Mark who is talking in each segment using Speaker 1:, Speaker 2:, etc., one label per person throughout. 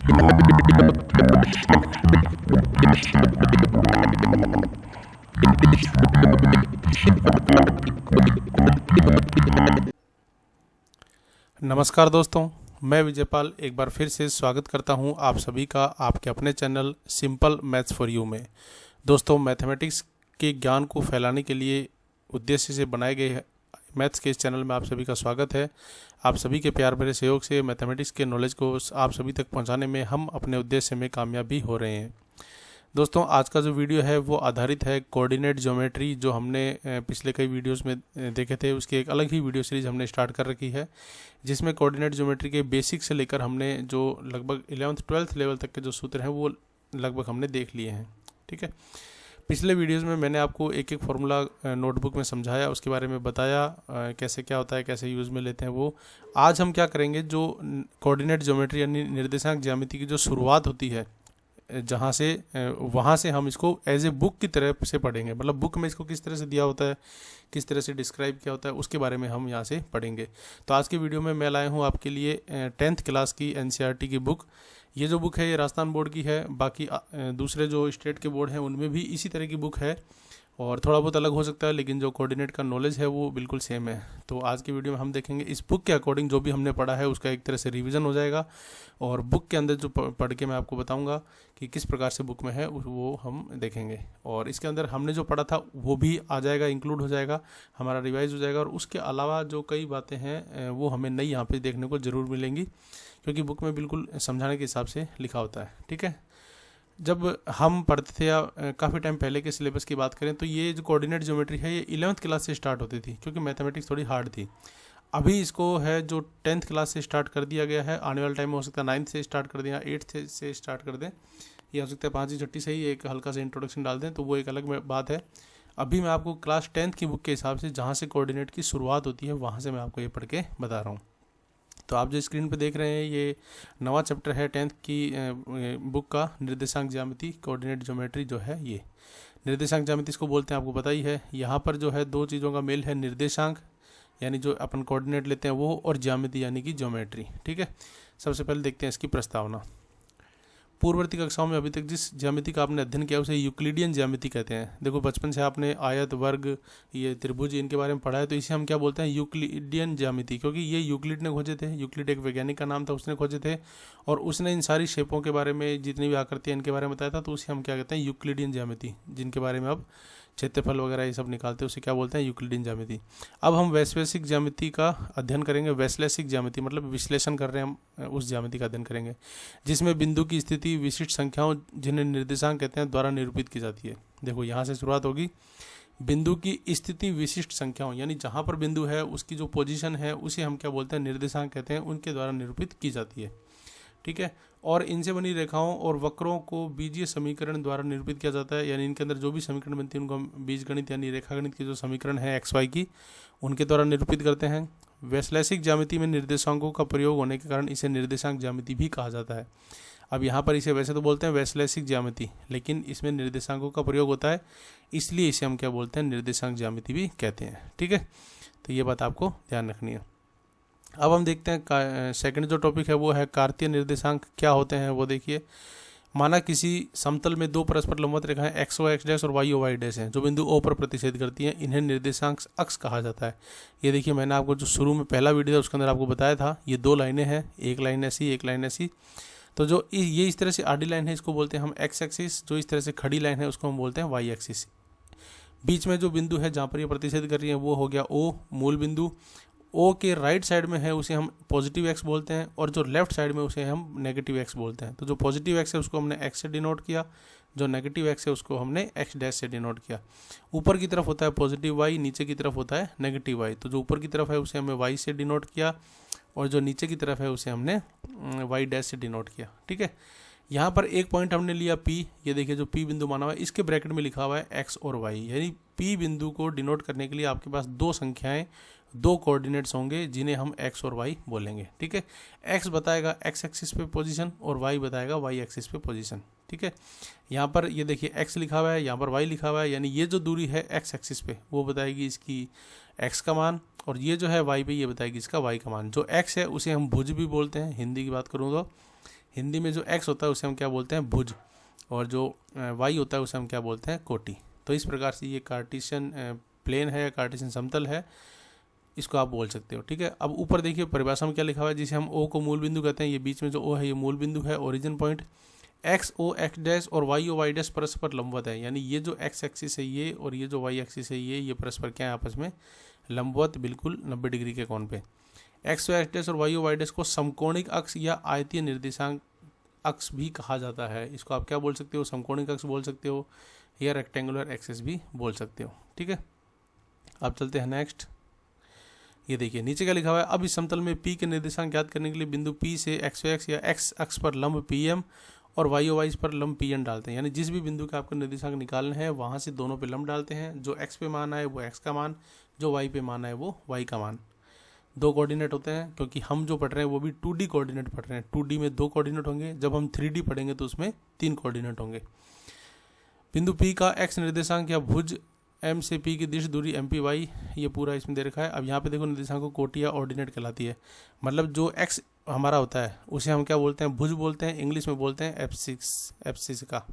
Speaker 1: नमस्कार दोस्तों, मैं विजयपाल एक बार फिर से स्वागत करता हूं आप सभी का आपके अपने channel simple maths for you में। दोस्तों, मैथमेटिक्स के ज्ञान को फैलाने के लिए उद्देश्य से बनाए गए मैथ्स के इस चैनल में आप सभी का स्वागत है। आप सभी के प्यार भरे सहयोग से मैथमेटिक्स के नॉलेज को आप सभी तक पहुंचाने में हम अपने उद्देश्य में कामयाब भी हो रहे हैं। दोस्तों, आज का जो वीडियो है वो आधारित है कोऑर्डिनेट ज्योमेट्री, जो हमने पिछले कई वीडियोस में देखे थे। उसकी एक अलग ही वीडियो सीरीज हमने स्टार्ट कर रखी है, जिसमें कोऑर्डिनेट ज्योमेट्री के बेसिक से लेकर हमने जो लगभग 11th-12th लेवल तक के जो सूत्र हैं वो लगभग हमने देख लिए हैं। ठीक है, पिछले वीडियोस में मैंने आपको एक एक फार्मूला नोटबुक में समझाया, उसके बारे में बताया कैसे क्या होता है, कैसे यूज़ में लेते हैं वो। आज हम क्या करेंगे, जो कोऑर्डिनेट ज्योमेट्री यानी निर्देशांक ज्यामिति की जो शुरुआत होती है जहाँ से वहाँ से हम इसको एज ए बुक की तरह से पढ़ेंगे। मतलब बुक में इसको किस तरह से दिया होता है, किस तरह से डिस्क्राइब किया होता है, उसके बारे में हम यहाँ से पढ़ेंगे। तो आज की वीडियो में मैं लाया हूँ आपके लिए 10th क्लास की NCERT की बुक। ये जो बुक है ये राजस्थान बोर्ड की है, बाकी दूसरे जो स्टेट के बोर्ड हैं उनमें भी इसी तरह की बुक है और थोड़ा बहुत अलग हो सकता है, लेकिन जो कोऑर्डिनेट का नॉलेज है वो बिल्कुल सेम है। तो आज की वीडियो में हम देखेंगे इस बुक के अकॉर्डिंग जो भी हमने पढ़ा है उसका एक तरह से रिवीजन हो जाएगा, और बुक के अंदर जो पढ़ के मैं आपको बताऊंगा कि किस प्रकार से बुक में है वो हम देखेंगे। और इसके अंदर हमने जो पढ़ा था वो भी आ जाएगा, इंक्लूड हो जाएगा, हमारा रिवाइज हो जाएगा। और उसके अलावा जो कई बातें हैं वो हमें नई यहाँ पे देखने को ज़रूर मिलेंगी, क्योंकि बुक में बिल्कुल समझाने के हिसाब से लिखा होता है। ठीक है, जब हम पढ़ते थे या काफ़ी टाइम पहले के सिलेबस की बात करें तो ये जो कोऑर्डिनेट ज्योमेट्री है ये 11th क्लास से स्टार्ट होती थी, क्योंकि मैथमेटिक्स थोड़ी हार्ड थी। अभी इसको है जो 10th क्लास से स्टार्ट कर दिया गया है। आने वाले टाइम में हो सकता है 9th से स्टार्ट कर दें या 8th से स्टार्ट कर दें, या हो सकता है 5वीं 6वीं से ही एक हल्का सा इंट्रोडक्शन डाल दें, तो वो एक अलग बात है। अभी मैं आपको क्लास 10th की बुक के हिसाब से जहाँ से कोऑर्डिनेट की शुरुआत होती है वहाँ से मैं आपको ये पढ़ के बता रहा हूँ। तो आप जो स्क्रीन पे देख रहे हैं ये नवा चैप्टर है 10th की बुक का, निर्देशांक ज्यामिति कोऑर्डिनेट ज्योमेट्री जो है ये। निर्देशांक ज्यामिति इसको बोलते हैं, आपको पता ही है। यहाँ पर जो है दो चीज़ों का मेल है, निर्देशांक यानी जो अपन कोऑर्डिनेट लेते हैं वो, और ज्यामिति यानी कि ज्योमेट्री। ठीक है, सबसे पहले देखते हैं इसकी प्रस्तावना। पूर्ववर्ती कक्षाओं में अभी तक जिस ज्यामिति का आपने अध्ययन किया उसे यूक्लिडियन ज्यामिति कहते हैं। देखो, बचपन से आपने आयत, वर्ग, ये त्रिभुज, इनके बारे में पढ़ा है, तो इसे हम क्या बोलते हैं, यूक्लिडियन ज्यामिति, क्योंकि ये यूक्लिड ने खोजे थे। यूक्लिड एक वैज्ञानिक का नाम था, उसने खोजे थे और उसने इन सारी शेपों के बारे में, जितनी भी आकृतियाँ इनके बारे में बताया था, तो उसे हम क्या कहते हैं, यूक्लिडियन ज्यामिति। जिनके बारे में अब क्षेत्रफल वगैरह ये सब निकालते हैं उसे क्या बोलते हैं, यूक्लिडियन ज्यामिति। अब हम वैश्लेषिक ज्यामिति का अध्ययन करेंगे। वैश्लेषिक ज्यामिति मतलब विश्लेषण कर रहे हैं हम, उस ज्यामिति का अध्ययन करेंगे जिसमें बिंदु की स्थिति विशिष्ट संख्याओं, जिन्हें निर्देशांक कहते हैं, द्वारा निरूपित की जाती है। देखो, यहाँ से शुरुआत होगी। बिंदु की स्थिति विशिष्ट संख्याओं यानी जहाँ पर बिंदु है उसकी जो पोजीशन है उसे हम क्या बोलते हैं, निर्देशांक कहते हैं, उनके द्वारा निरूपित की जाती है। ठीक है, और इनसे बनी रेखाओं और वक्रों को बीजीय समीकरण द्वारा निरूपित किया जाता है, यानी इनके अंदर जो भी समीकरण बनती है उनको हम बीजगणित यानी रेखागणित के जो समीकरण है XY की, उनके द्वारा निरूपित करते हैं। वैश्लेषिक ज्यामिति में निर्देशांकों का प्रयोग होने के कारण इसे निर्देशांक ज्यामिति भी कहा जाता है। अब यहाँ पर इसे वैसे तो बोलते हैं वैश्लेषिक ज्यामिति, लेकिन इसमें निर्देशांकों का प्रयोग होता है, इसलिए इसे हम क्या बोलते हैं, निर्देशांक ज्यामिति भी कहते हैं। ठीक है, तो ये बात आपको ध्यान रखनी है। अब हम देखते हैं सेकंड जो टॉपिक है वो है कार्तीय निर्देशांक क्या होते हैं। वो देखिए, माना किसी समतल में दो परस्पर लंबवत रेखाएं XOX' और YOY' हैं जो बिंदु O पर प्रतिच्छेद करती हैं, इन्हें निर्देशांक अक्ष कहा जाता है। ये देखिए, मैंने आपको जो शुरू में पहला वीडियो था उसके अंदर आपको बताया था, ये दो लाइनें हैं, एक लाइन ऐसी, एक लाइन ऐसी। तो जो ये इस तरह से आडी लाइन है इसको बोलते हैं हम X एक्सिस, जो इस तरह से खड़ी लाइन है उसको हम बोलते हैं Y एक्सिस। बीच में जो बिंदु है जहाँ पर ये प्रतिच्छेद कर रही है वो हो गया O, मूल बिंदु। O के राइट साइड में है उसे हम पॉजिटिव X बोलते हैं, और जो लेफ्ट साइड में उसे हम नेगेटिव X बोलते हैं। तो जो पॉजिटिव X है उसको हमने X से डिनोट किया, जो नेगेटिव X है उसको हमने X' से डिनोट किया। ऊपर की तरफ होता है पॉजिटिव Y, नीचे की तरफ होता है नेगेटिव Y। तो जो ऊपर की तरफ है उसे हमने Y से डिनोट किया, और जो नीचे की तरफ है उसे हमने Y' से डिनोट किया। ठीक है, यहाँ पर एक पॉइंट हमने लिया P। ये देखिए, जो P बिंदु माना हुआ है इसके ब्रैकेट में लिखा हुआ है X और Y, यानी P बिंदु को डिनोट करने के लिए आपके पास दो संख्याएं, दो कोऑर्डिनेट्स होंगे जिन्हें हम X और Y बोलेंगे। ठीक है, X बताएगा X एक्सिस पे पोजीशन और Y बताएगा Y एक्सिस पे पोजीशन। ठीक है, यहाँ पर ये देखिए X लिखा हुआ है, यहाँ पर Y लिखा हुआ है, यानी ये जो दूरी है X एक्सिस पे वो बताएगी इसकी X का मान, और ये जो है Y पे ये बताएगी इसका Y का मान। जो X है उसे हम भुज भी बोलते हैं, हिंदी की बात करूँ तो हिंदी में जो x होता है उसे हम क्या बोलते हैं, भुज, और जो y होता है उसे हम क्या बोलते हैं, कोटि। तो इस प्रकार से ये कार्टेशियन प्लेन है या कार्टेशियन समतल है, इसको आप बोल सकते हो। ठीक है, अब ऊपर देखिए परिभाषा में क्या लिखा हुआ है, जिसे हम O को मूल बिंदु कहते हैं, ये बीच में जो O है ये मूल बिंदु है, ओरिजिन पॉइंट। एक्स ओ एक्स डैश और वाई ओ वाई डैश परस्पर लंबवत है, यानी ये जो एक्स एक्सिस है ये और ये जो वाई एक्सिस है ये परस्पर क्या है, आपस में लंबवत, बिल्कुल 90 डिग्री के कोण पे। एक्स ओ एक्स डैश और वाई ओ वाई डैश को समकोणिक अक्ष या आयतीय निर्देशांक अक्ष भी कहा जाता है। इसको आप क्या बोल सकते हो, समकोणिक अक्ष बोल सकते हो या रेक्टेंगुलर एक्सिस भी बोल सकते हो। ठीक है, अब चलते हैं नेक्स्ट। ये देखिए नीचे क्या लिखा हुआ है, अब इस समतल में P के निर्देशांक ज्ञात करने के लिए बिंदु P से एक्स ओ एक्स या एक्स अक्ष पर लंब PM और वाई ओ वाई पर लंब PN डालते हैं। यानी जिस भी बिंदु के आपको निर्देशांक निकालने हैं वहाँ से दोनों पे लंब डालते हैं। जो x पे मान आए वो x का मान, जो y पे मान आए वो y का मान। दो कोऑर्डिनेट होते हैं, क्योंकि हम जो पढ़ रहे हैं वो भी 2D कोऑर्डिनेट पढ़ रहे हैं। 2D में 2 कोऑर्डिनेट होंगे, जब हम 3D पढ़ेंगे तो उसमें 3 कोऑर्डिनेट होंगे। बिंदु P का x निर्देशांक या भुज M से P की दिश दूरी MPy, ये पूरा इसमें दे रखा है। अब यहाँ पे देखो निर्देशांक को कोटि या ऑर्डिनेट कहलाती है, मतलब जो x हमारा होता है उसे हम क्या बोलते हैं, भुज बोलते हैं, इंग्लिश में बोलते हैं एब्सिस का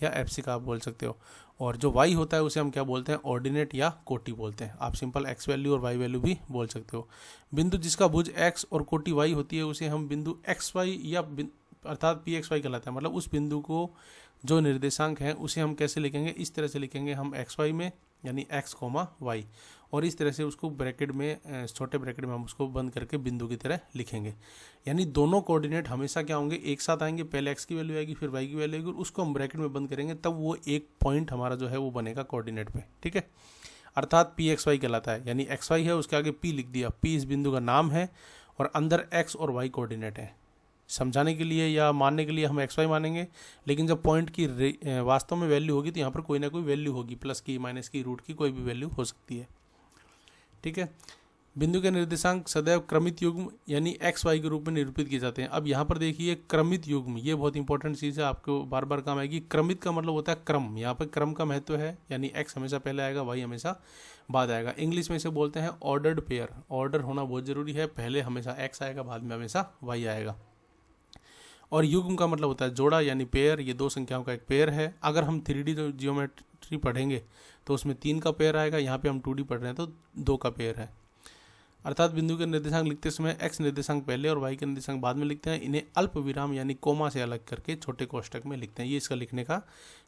Speaker 1: या एप्सी का आप बोल सकते हो। और जो y होता है उसे हम क्या बोलते हैं, ऑर्डिनेट या कोटि बोलते हैं। आप सिंपल x वैल्यू और y वैल्यू भी बोल सकते हो। बिंदु जिसका भुज x और कोटि y होती है उसे हम बिंदु xy या अर्थात PXY कहलाता है। मतलब उस बिंदु को जो निर्देशांक है उसे हम कैसे लिखेंगे, इस तरह से लिखेंगे हम XY में, यानी x, y, और इस तरह से उसको ब्रैकेट में, छोटे ब्रैकेट में हम उसको बंद करके बिंदु की तरह लिखेंगे। यानी दोनों कोऑर्डिनेट हमेशा क्या होंगे, एक साथ आएंगे। पहले x की वैल्यू आएगी, फिर y की वैल्यू आएगी, और उसको हम ब्रैकेट में बंद करेंगे, तब वो एक पॉइंट हमारा जो है वो बनेगा कोऑर्डिनेट पे। ठीक है, अर्थात PXY कहलाता है। यानी XY है उसके आगे P लिख दिया, P इस बिंदु का नाम है और अंदर x और y कोऑर्डिनेट है। समझाने के लिए या मानने के लिए हम XY मानेंगे, लेकिन जब पॉइंट की वास्तव में वैल्यू होगी तो यहाँ पर कोई ना कोई वैल्यू होगी, प्लस की, माइनस की, रूट की, कोई भी वैल्यू हो सकती है। ठीक है, बिंदु के निर्देशांक सदैव क्रमित युग्म यानी XY के रूप में निरूपित किए जाते हैं। अब यहाँ पर देखिए क्रमित युग्म, ये बहुत इंपॉर्टेंट चीज़ है, आपको बार बार काम आएगी। क्रमित का मतलब होता है क्रम, यहाँ पर क्रम का महत्व है, यानी x हमेशा पहले आएगा, y हमेशा बाद आएगा। इंग्लिश में इसे बोलते हैं ऑर्डर्ड पेयर। ऑर्डर होना बहुत जरूरी है, पहले हमेशा x आएगा, बाद में हमेशा y आएगा। और युग्म का मतलब होता है जोड़ा यानी पेयर, ये दो संख्याओं का एक पेयर है। अगर हम 3D जियोमेट्री पढ़ेंगे तो उसमें 3 का पेयर आएगा, यहाँ पे हम 2D पढ़ रहे हैं तो 2 का पेयर है। अर्थात बिंदु के निर्देशांक लिखते समय x निर्देशांक पहले और y के निर्देशांक बाद में लिखते हैं। इन्हें अल्प विराम यानी कोमा से अलग करके छोटे कोष्टक में लिखते हैं। ये इसका लिखने का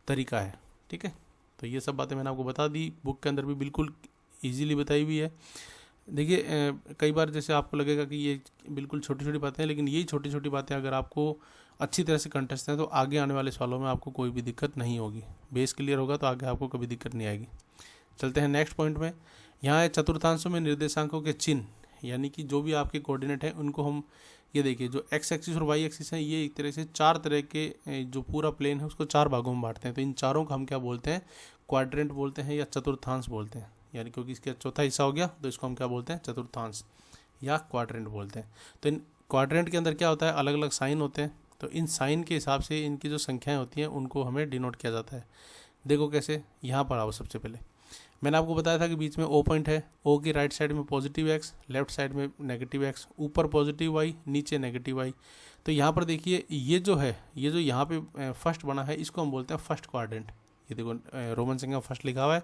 Speaker 1: तरीका है। ठीक है, तो ये सब बातें मैंने आपको बता दी, बुक के अंदर भी बिल्कुल ईजिली बताई हुई है। देखिए कई बार जैसे आपको लगेगा कि ये बिल्कुल छोटी छोटी बातें हैं, लेकिन यही छोटी छोटी बातें अगर आपको अच्छी तरह से कंठस्थ हैं तो आगे आने वाले सालों में आपको कोई भी दिक्कत नहीं होगी। बेस क्लियर होगा तो आगे आपको कभी दिक्कत नहीं आएगी। चलते हैं नेक्स्ट पॉइंट में। यहाँ है चतुर्थांशों में निर्देशांकों के चिन्ह, यानी कि जो भी आपके कोऑर्डिनेट हैं उनको हम, ये देखिए जो x एक्सिस और y एक्सिस है ये एक तरह से 4 तरह के, जो पूरा प्लेन है उसको 4 भागों में बांटते हैं। तो इन चारों का हम क्या बोलते हैं, क्वाड्रेंट बोलते हैं या चतुर्थांश बोलते हैं। यानी क्योंकि इसका चौथा हिस्सा हो गया तो इसको हम क्या बोलते हैं, चतुर्थांश या क्वाड्रेंट बोलते हैं। तो इन क्वाड्रेंट के अंदर क्या होता है, अलग अलग साइन होते हैं। तो इन साइन के हिसाब से इनकी जो संख्याएं होती हैं उनको हमें डिनोट किया जाता है। देखो कैसे, यहाँ पर आओ। सबसे पहले मैंने आपको बताया था कि बीच में O पॉइंट है। O की राइट साइड में पॉजिटिव x, लेफ्ट साइड में नेगेटिव x, ऊपर पॉजिटिव y, नीचे नेगेटिव y। तो यहाँ पर देखिए ये जो है, ये जो यहाँ पे फर्स्ट बना है इसको हम बोलते हैं फर्स्ट क्वाड्रेंट। ये देखो रोमन संख्या फर्स्ट लिखा हुआ है,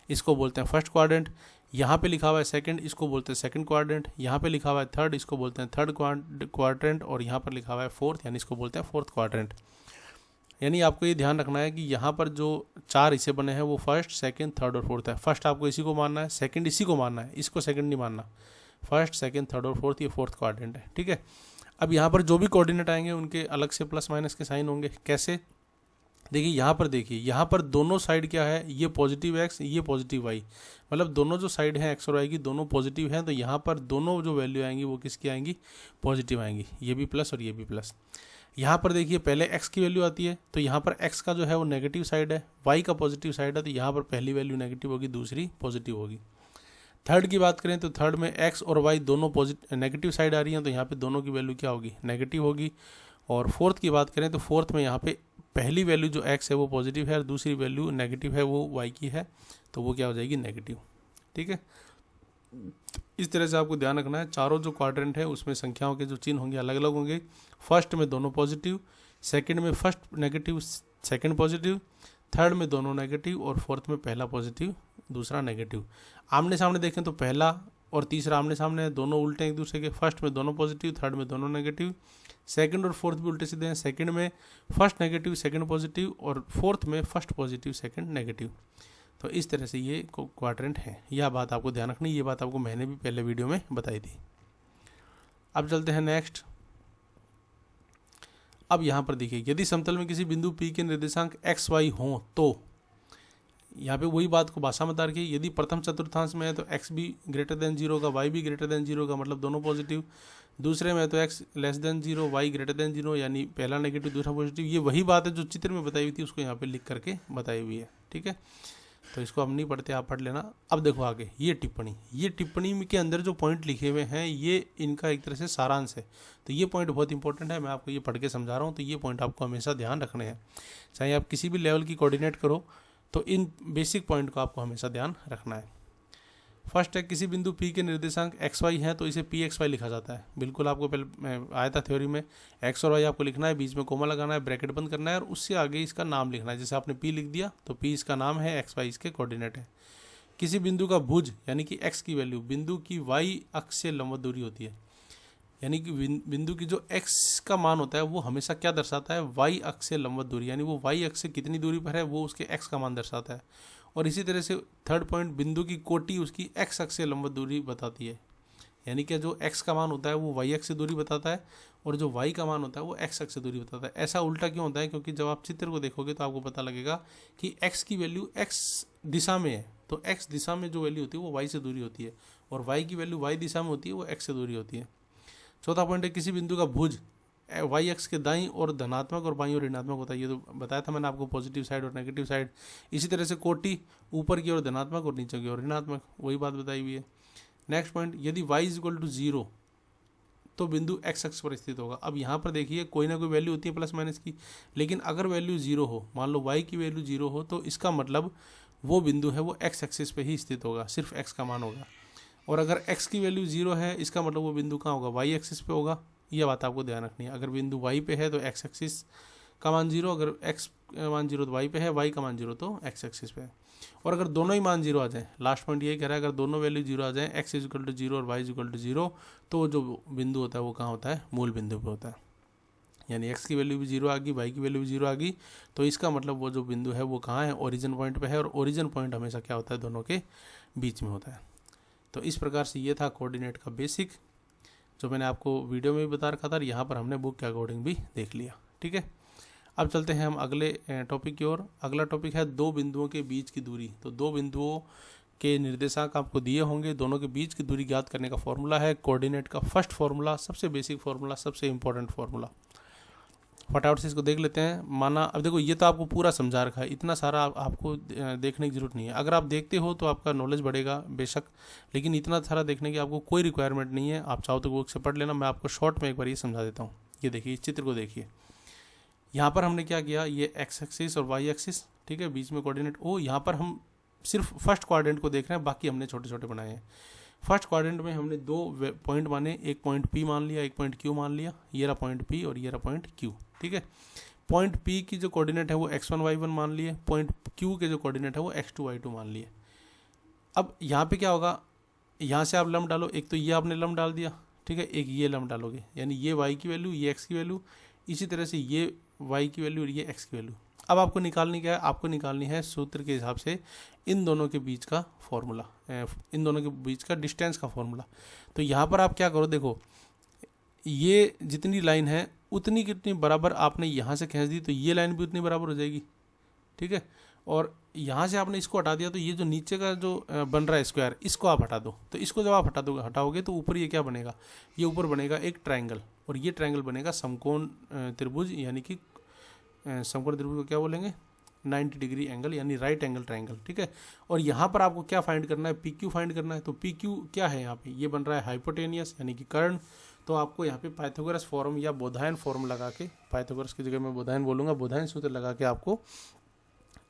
Speaker 1: इसको बोलते हैं फर्स्ट क्वाड्रेंट। यहाँ पे लिखा हुआ है सेकंड, इसको बोलते हैं सेकंड क्वाड्रेंट। यहाँ पे लिखा हुआ है थर्ड, इसको बोलते हैं थर्ड क्वाड्रेंट। और यहाँ पर लिखा हुआ है फोर्थ, यानी इसको बोलते हैं फोर्थ क्वाड्रेंट। यानी आपको ये ध्यान रखना है कि यहाँ पर जो 4 हिस्से बने हैं वो फर्स्ट, सेकंड, थर्ड और फोर्थ है। फर्स्ट आपको इसी को मानना है, सेकंड इसी को मानना है, इसको सेकंड नहीं मानना। फर्स्ट, सेकंड, थर्ड और फोर्थ, ये फोर्थ क्वाड्रेंट है। ठीक है, अब यहाँ पर जो भी कोऑर्डिनेट आएंगे उनके अलग से प्लस माइनस के साइन होंगे। कैसे, देखिए यहाँ पर, देखिए यहाँ पर दोनों साइड क्या है, ये पॉजिटिव x, ये पॉजिटिव y, मतलब दोनों जो साइड हैं x और y की दोनों पॉजिटिव हैं। तो यहाँ पर दोनों जो वैल्यू आएंगी वो किसकी आएंगी, पॉजिटिव आएंगी। ये भी प्लस और ये भी प्लस। यहाँ पर देखिए पहले x की वैल्यू आती है, तो यहाँ पर x का जो है वो नेगेटिव साइड है, y का पॉजिटिव साइड है, तो यहाँ पर पहली वैल्यू नेगेटिव होगी, दूसरी पॉजिटिव होगी। थर्ड की बात करें तो थर्ड में x और y दोनों नेगेटिव साइड आ रही हैं, तो यहाँ पे दोनों की वैल्यू क्या होगी, नेगेटिव होगी। और फोर्थ की बात करें तो फोर्थ में यहाँ पे पहली वैल्यू जो x है वो पॉजिटिव है और दूसरी वैल्यू नेगेटिव है वो y की है, तो वो क्या हो जाएगी, नेगेटिव। ठीक है, इस तरह से आपको ध्यान रखना है। चारों जो क्वाड्रेंट है उसमें संख्याओं के जो चिन्ह होंगे अलग अलग होंगे। फर्स्ट में दोनों पॉजिटिव, सेकंड में first negative second positive, third में दोनों नेगेटिव और फोर्थ में पहला पॉजिटिव दूसरा नेगेटिव। आमने सामने देखें तो पहला और तीसरा आमने सामने है, दोनों उल्टे एक दूसरे के। फर्स्ट में दोनों पॉजिटिव, थर्ड में दोनों नेगेटिव। सेकंड और फोर्थ भी उल्टे सीधे हैं, सेकंड में फर्स्ट नेगेटिव सेकंड पॉजिटिव और फोर्थ में फर्स्ट पॉजिटिव सेकंड नेगेटिव। तो इस तरह से ये क्वाड्रेंट है। यह बात आपको ध्यान रखनी, ये बात आपको मैंने भी पहले वीडियो में बताई थी। अब चलते हैं नेक्स्ट। अब यहाँ पर देखिए, यदि समतल में किसी बिंदु P के निर्देशांक x y हों तो यहाँ पे वही बात को भाषा में बता रखी है। यदि प्रथम चतुर्थांश में है तो x भी ग्रेटर देन 0 का, y भी ग्रेटर देन 0 का, मतलब दोनों पॉजिटिव। दूसरे में है तो x less than 0, y greater than 0, यानी पहला नेगेटिव दूसरा पॉजिटिव। ये वही बात है जो चित्र में बताई हुई थी, उसको यहाँ पे लिख करके बताई हुई है। ठीक है, तो इसको हम नहीं पढ़ते, आप पढ़ लेना। अब देखो आगे ये टिप्पणी के अंदर जो पॉइंट लिखे हुए हैं ये इनका एक तरह से सारांश है। तो ये पॉइंट बहुत इंपॉर्टेंट है, मैं आपको ये पढ़ के समझा रहा हूँ। तो ये पॉइंट आपको हमेशा ध्यान रखने हैं, चाहे आप किसी भी लेवल की कोऑर्डिनेट करो तो इन बेसिक पॉइंट को आपको हमेशा ध्यान रखना है। फर्स्ट है, किसी बिंदु P के निर्देशांक x y है तो इसे PXY लिखा जाता है। बिल्कुल आपको पहले आया था थ्योरी में, x और y आपको लिखना है, बीच में कोमा लगाना है, ब्रैकेट बंद करना है और उससे आगे इसका नाम लिखना है। जैसे आपने P लिख दिया तो P इसका नाम है, x y इसके कोऑर्डिनेट है। किसी बिंदु का भुज यानी कि x की वैल्यू बिंदु की y अक्ष से लंबवत दूरी होती है, यानी कि बिंदु की जो x का मान होता है वो हमेशा क्या दर्शाता है, y अक्ष से लंबवत दूरी, यानी वो y अक्ष से कितनी दूरी पर है वो उसके x का मान दर्शाता है। और इसी तरह से थर्ड पॉइंट, बिंदु की कोटि उसकी x अक्ष से लंबवत दूरी बताती है, यानी कि जो x का मान होता है वो y अक्ष से दूरी बताता है और जो y का मान होता है वो x अक्ष से दूरी बताता है। ऐसा उल्टा क्यों होता है, क्योंकि जब आप चित्र को देखोगे तो आपको पता लगेगा कि x की वैल्यू x दिशा में है, तो x दिशा में जो वैल्यू होती है वो y से दूरी होती है, और y की वैल्यू y दिशा में होती है वो x से दूरी होती है। चौथा पॉइंट है, किसी बिंदु का भुज y अक्ष के दाईं और धनात्मक और बाईं और ऋणात्मक होता है। ये तो बताया था मैंने आपको, पॉजिटिव साइड और नेगेटिव साइड। इसी तरह से कोटि ऊपर की ओर धनात्मक और नीचे की ओर ऋणात्मक, वही बात बताई हुई है। नेक्स्ट पॉइंट, यदि y = 0 तो बिंदु x अक्ष पर स्थित होगा। अब यहाँ पर देखिए कोई ना कोई वैल्यू होती है प्लस माइनस की, लेकिन अगर वैल्यू 0 हो, मान लो y की वैल्यू 0 हो, तो इसका मतलब वो बिंदु है वो x एक्सिस पे ही स्थित होगा, सिर्फ x का मान होगा। और अगर x की वैल्यू 0 है, इसका मतलब वो बिंदु कहाँ होगा, y एक्सिस पे होगा। यह बात आपको ध्यान रखनी है। अगर बिंदु y पे है तो x एक्सिस का मान 0, अगर x मान 0 तो y पे है, y का मान 0 तो x एक्सिस पे है। और अगर दोनों ही मान 0 आ जाए, लास्ट पॉइंट यही कह रहा है, अगर दोनों वैल्यू 0 आ जाए, x = 0 और y = 0, तो जो बिंदु होता है वो कहाँ होता है, मूल बिंदु पे होता है। यानी x की वैल्यू भी 0 आ गई, y की वैल्यू भी 0 आ गई, तो इसका मतलब वो जो बिंदु है वो कहाँ है, ओरिजिन पॉइंट पे है। और ओरिजिन पॉइंट हमेशा क्या होता है, दोनों के बीच में होता है। तो इस प्रकार से ये था कोऑर्डिनेट का बेसिक, जो मैंने आपको वीडियो में भी बता रखा था और यहाँ पर हमने बुक के अकॉर्डिंग भी देख लिया। ठीक है, अब चलते हैं हम अगले टॉपिक की ओर। अगला टॉपिक है दो बिंदुओं के बीच की दूरी। तो दो बिंदुओं के निर्देशांक आपको दिए होंगे, दोनों के बीच की दूरी ज्ञात करने का फॉर्मूला है कोऑर्डिनेट का फर्स्ट फॉर्मूला, सबसे बेसिक फॉर्मूला, सबसे इंपॉर्टेंट फॉर्मूला। फटाफट से इसको देख लेते हैं। माना, अब देखो ये तो आपको पूरा समझा रखा है, इतना सारा आपको देखने की जरूरत नहीं है। अगर आप देखते हो तो आपका नॉलेज बढ़ेगा बेशक, लेकिन इतना सारा देखने की आपको कोई रिक्वायरमेंट नहीं है। आप चाहो तो बुक से पढ़ लेना, मैं आपको शॉर्ट में एक बार ये समझा देता हूँ। ये देखिए, इस चित्र को देखिए, यहाँ पर हमने क्या किया, ये x एक्सिस और y एक्सिस, ठीक है, बीच में कोऑर्डिनेट O। यहाँ पर हम सिर्फ फर्स्ट क्वाड्रेंट को देख रहे हैं, बाकी हमने छोटे छोटे बनाए हैं। फर्स्ट क्वाड्रेंट में हमने दो पॉइंट माने, एक पॉइंट P मान लिया, एक पॉइंट Q मान लिया। ये रहा पॉइंट P और ये रहा पॉइंट Q। ठीक है, पॉइंट P की जो कोऑर्डिनेट है वो x1 y1 मान लिए, पॉइंट Q के जो कोऑर्डिनेट है वो x2 y2 मान लिए। अब यहाँ पे क्या होगा, यहाँ से आप लम्ब डालो, एक तो ये आपने लम्ब डाल दिया, ठीक है, एक ये लम्ब डालोगे, यानी ये y की वैल्यू, ये x की वैल्यू, इसी तरह से ये y की वैल्यू और ये x की वैल्यू। अब आपको निकालनी क्या है, आपको निकालनी है सूत्र के हिसाब से इन दोनों के बीच का फॉर्मूला, इन दोनों के बीच का डिस्टेंस का फॉर्मूला। तो यहाँ पर आप क्या करो, देखो ये जितनी लाइन है उतनी कितनी बराबर आपने यहाँ से खींच दी, तो ये लाइन भी उतनी बराबर हो जाएगी। ठीक है, और यहाँ से आपने इसको हटा दिया, तो ये जो नीचे का जो बन रहा है स्क्वायर, इसको आप हटा दो। तो इसको जब आप हटाओगे तो ऊपर ये क्या बनेगा, ये ऊपर बनेगा एक ट्रायंगल, और ये ट्रायंगल बनेगा समकोण त्रिभुज, यानी कि समकोण त्रिभुज को क्या बोलेंगे, 90 डिग्री एंगल, यानी राइट एंगल ट्रायंगल। ठीक है, और यहाँ पर आपको क्या फाइंड करना है, PQ फाइंड करना है। तो PQ क्या है, यहाँ पे ये बन रहा है हाइपोटेनियस, यानी कि कर्ण। तो आपको यहाँ पे पाइथागोरस फॉर्म या बोधायन फॉर्म लगा के, पाइथागोरस की जगह मैं बोधायन बोलूँगा, बोधायन सूत्र लगा के आपको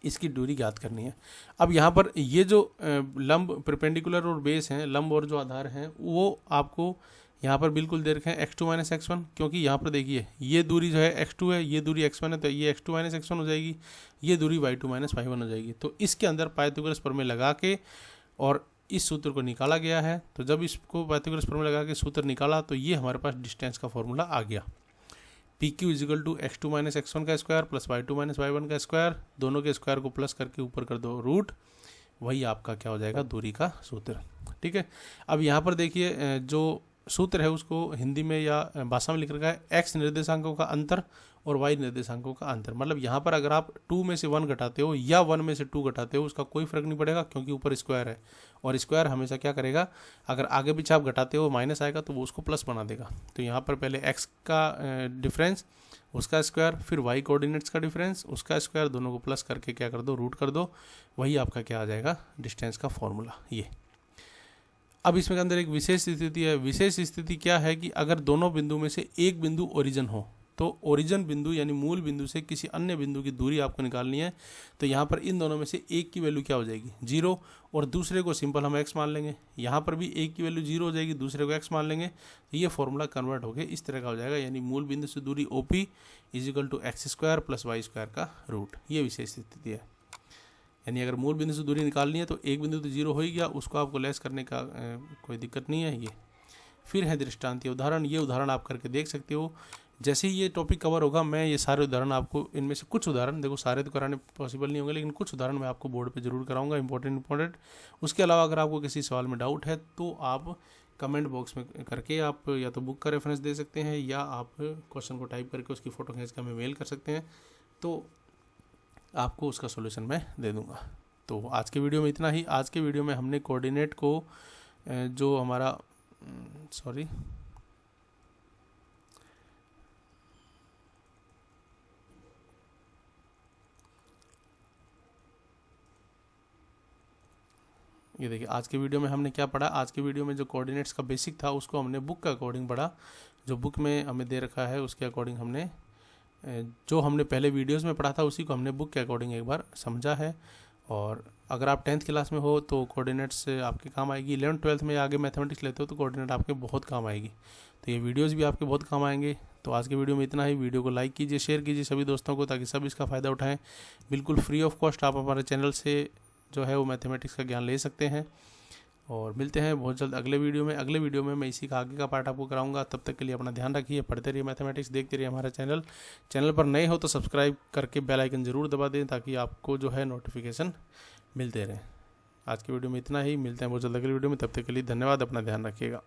Speaker 1: इसकी दूरी ज्ञात करनी है। अब यहाँ पर ये जो लंब परपेंडिकुलर और बेस हैं, लंब और जो आधार हैं, वो आपको यहाँ पर बिल्कुल दे रखे हैं x2 माइनस x1, क्योंकि यहाँ पर देखिए ये दूरी जो है x2 है, ये दूरी x1 है, तो ये x2 माइनस x1 हो जाएगी, ये दूरी y2 माइनस y1 हो जाएगी। तो इसके अंदर पाइथागोरस प्रमेय लगा के और इस सूत्र को निकाला गया है। तो जब इसको पाइथागोरस प्रमेय लगा के सूत्र निकाला तो ये हमारे पास डिस्टेंस का फॉर्मूला आ गया। PQ is equal to x2 minus x1 का square plus y2 minus y1 का स्क्वायर, दोनों के स्क्वायर को प्लस करके ऊपर कर दो रूट, वही आपका क्या हो जाएगा, दूरी का सूत्र। ठीक है। अब यहाँ पर देखिए जो सूत्र है उसको हिंदी में या भाषा में लिख रखा है x निर्देशांकों का अंतर और y निर्देशांकों का अंतर। मतलब यहाँ पर अगर आप 2 में से 1 घटाते हो या 1 में से 2 घटाते हो उसका कोई फर्क नहीं पड़ेगा, क्योंकि ऊपर स्क्वायर है और स्क्वायर हमेशा क्या करेगा, अगर आगे पीछे आप घटाते हो माइनस आएगा तो वो उसको प्लस बना देगा। तो यहाँ पर पहले x का डिफरेंस उसका स्क्वायर, फिर y कोऑर्डिनेट्स का डिफरेंस उसका स्क्वायर, दोनों को प्लस करके क्या कर दो, रूट कर दो, वही आपका क्या आ जाएगा, डिस्टेंस का फॉर्मूला ये। अब इसमें के अंदर एक विशेष स्थिति है। विशेष स्थिति क्या है कि अगर दोनों बिंदु में से एक बिंदु ओरिजिन हो, तो ओरिजिन बिंदु यानी मूल बिंदु से किसी अन्य बिंदु की दूरी आपको निकालनी है। तो यहाँ पर इन दोनों में से एक की वैल्यू क्या हो जाएगी, 0, और दूसरे को सिंपल हम x मान लेंगे। यहाँ पर भी एक की वैल्यू 0 हो जाएगी, दूसरे को x मान लेंगे। तो ये फॉर्मूला कन्वर्ट होकर इस तरह का हो जाएगा, यानी मूल बिंदु से दूरी OP is equal to x² plus y² का रूट। ये विशेष स्थिति है। यानी अगर मूल बिंदु से दूरी निकालनी है तो एक बिंदु तो 0 हो ही गया, उसको आपको लेस करने का कोई दिक्कत नहीं है। ये फिर है दृष्टांतीय उदाहरण। ये उदाहरण आप करके देख सकते हो। जैसे ही ये टॉपिक कवर होगा मैं ये सारे उदाहरण आपको, इनमें से कुछ उदाहरण, देखो सारे तो कराने पॉसिबल नहीं होंगे, लेकिन कुछ उदाहरण मैं आपको बोर्ड पे जरूर कराऊंगा, इंपॉर्टेंट। उसके अलावा अगर आपको किसी सवाल में डाउट है तो आप कमेंट बॉक्स में करके आप या तो बुक का रेफरेंस दे सकते हैं या आप क्वेश्चन को टाइप करके उसकी फ़ोटो खींच के हमें मेल कर सकते हैं, तो आपको उसका सोल्यूशन मैं दे दूंगा। तो आज के वीडियो में इतना ही। आज के वीडियो में हमने कोऑर्डिनेट को जो हमारा ये देखिए आज के वीडियो में हमने क्या पढ़ा। आज के वीडियो में जो कोऑर्डिनेट्स का बेसिक था उसको हमने बुक के अकॉर्डिंग पढ़ा। जो बुक में हमें दे रखा है उसके अकॉर्डिंग हमने, जो हमने पहले वीडियोस में पढ़ा था उसी को हमने बुक के अकॉर्डिंग एक बार समझा है। और अगर आप 10th क्लास में हो तो कोऑर्डिनेट्स आपके काम आएगी। 11th 12th में आगे मैथमेटिक्स लेते हो तो कोऑर्डिनेट आपके बहुत काम आएगी। तो ये वीडियोस भी आपके बहुत काम आएंगे। तो आज के वीडियो में इतना ही। वीडियो को लाइक कीजिए, शेयर कीजिए सभी दोस्तों को, ताकि सब इसका फ़ायदा उठाएं। बिल्कुल फ्री ऑफ कॉस्ट आप हमारे चैनल से जो है वो मैथमेटिक्स का ज्ञान ले सकते हैं। और मिलते हैं बहुत जल्द अगले वीडियो में। अगले वीडियो में मैं इसी का आगे का पार्ट आपको कराऊंगा। तब तक के लिए अपना ध्यान रखिए, पढ़ते रहिए मैथमेटिक्स, देखते रहिए हमारा चैनल पर नए हो तो सब्सक्राइब करके बेल आइकन ज़रूर दबा दें, ताकि आपको जो है नोटिफिकेशन मिलते रहें। आज की वीडियो में इतना ही। मिलते हैं बहुत जल्द अगले वीडियो में। तब तक के लिए धन्यवाद। अपना ध्यान रखिएगा।